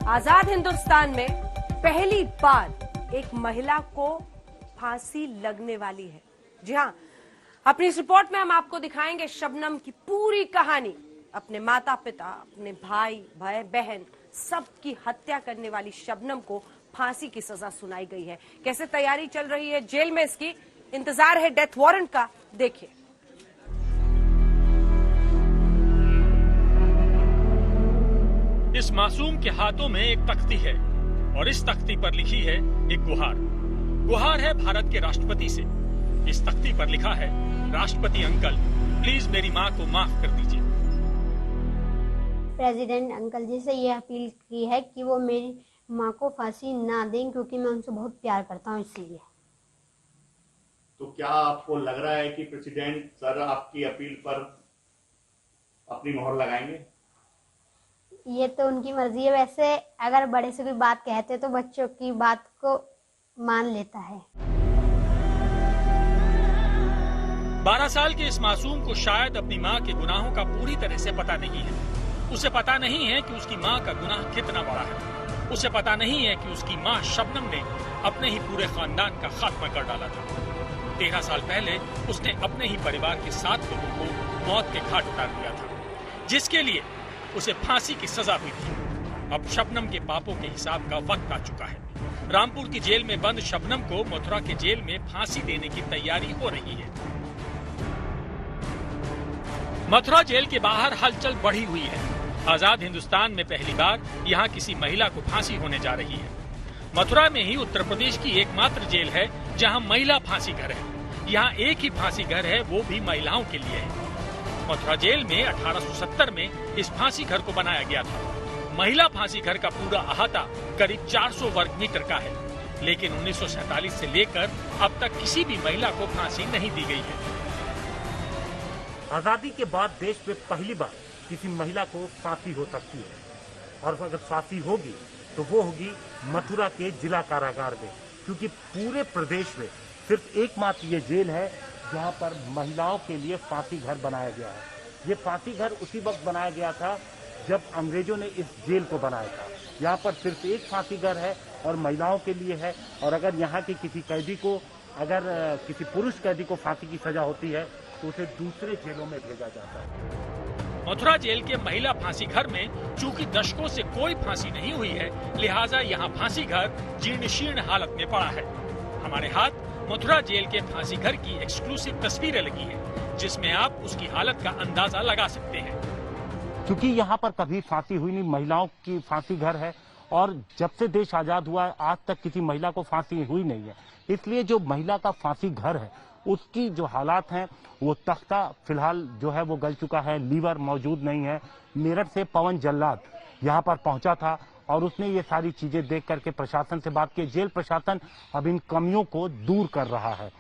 आजाद हिंदुस्तान में पहली बार एक महिला को फांसी लगने वाली है। जी हां, अपनी इस रिपोर्ट में हम आपको दिखाएंगे शबनम की पूरी कहानी। अपने माता पिता, अपने भाई बहन सबकी हत्या करने वाली शबनम को फांसी की सजा सुनाई गई है। कैसे तैयारी चल रही है जेल में, इसकी इंतजार है डेथ वारंट का, देखिए। इस मासूम के हाथों में एक तख्ती है और इस तख्ती पर लिखी है एक गुहार है भारत के राष्ट्रपति से। इस तख्ती पर लिखा है, राष्ट्रपति अंकल प्लीज मेरी माँ को माफ कर दीजिए। प्रेसिडेंट अंकल जी से ये अपील की है कि वो मेरी माँ को फांसी ना दें, क्योंकि मैं उनसे बहुत प्यार करता हूँ इसलिए। तो क्या आपको लग रहा है कि प्रेसिडेंट सर आपकी अपील पर अपनी मोहर लगाएंगे? ये तो उनकी मर्जी है। वैसे अगर बड़े से कोई बात कहते तो बच्चों की बात को मान लेता है। 12 साल के इस मासूम को शायद अपनी माँ के गुनाहों का पूरी तरह से पता नहीं है। उसे पता नहीं है कि उसकी माँ का गुनाह कितना बड़ा है। उसे पता नहीं है कि उसकी माँ शबनम ने अपने ही पूरे खानदान का खात्मा कर डाला था। 13 साल पहले उसने अपने ही परिवार के 7 लोगों को मौत के घाट उतार दिया था, जिसके लिए उसे फांसी की सजा हुई थी। अब शबनम के पापों के हिसाब का वक्त आ चुका है। रामपुर की जेल में बंद शबनम को मथुरा के जेल में फांसी देने की तैयारी हो रही है। मथुरा जेल के बाहर हलचल बढ़ी हुई है। आजाद हिंदुस्तान में पहली बार यहाँ किसी महिला को फांसी होने जा रही है। मथुरा में ही उत्तर प्रदेश की एकमात्र जेल है जहाँ महिला फांसी घर है। यहाँ एक ही फांसी घर है, वो भी महिलाओं के लिए है। मथुरा जेल में 1870 में इस फांसी घर को बनाया गया था। महिला फांसी घर का पूरा अहाता करीब 400 वर्ग मीटर का है, लेकिन 1947 से लेकर अब तक किसी भी महिला को फांसी नहीं दी गई है। आजादी के बाद देश में पहली बार किसी महिला को फांसी हो सकती है, और अगर फांसी होगी तो वो होगी मथुरा के जिला कारागार में, क्योंकि पूरे प्रदेश में सिर्फ एकमात्र ये जेल है जहाँ पर महिलाओं के लिए फांसी घर बनाया गया है। ये फांसी घर उसी वक्त बनाया गया था जब अंग्रेजों ने इस जेल को बनाया था। यहाँ पर सिर्फ एक फांसी घर है और महिलाओं के लिए है, और अगर यहाँ के किसी कैदी को, अगर किसी पुरुष कैदी को फांसी की सजा होती है तो उसे दूसरे जेलों में भेजा जाता है। मथुरा जेल के महिला फांसी घर में चूंकि दशकों से कोई फांसी नहीं हुई है, लिहाजा यहाँ फांसी घर जीर्ण शीर्ण हालत में पड़ा है। हमारे हाथ मथुरा जेल के फांसी घर की एक्सक्लूसिव तस्वीरें लगी है, जिसमें आप उसकी हालत का अंदाजा लगा सकते हैं। क्योंकि यहाँ पर कभी फांसी हुई नहीं, महिलाओं की फांसी घर है, और जब से देश आजाद हुआ है आज तक किसी महिला को फांसी हुई नहीं है। इसलिए जो महिला का फांसी घर है उसकी जो हालात हैं, वो तख्ता फिलहाल जो है वो गल चुका है, लीवर मौजूद नहीं है। मेरठ से पवन जल्लाद यहाँ पर पहुंचा था और उसने ये सारी चीजें देख करके प्रशासन से बात की। जेल प्रशासन अब इन कमियों को दूर कर रहा है।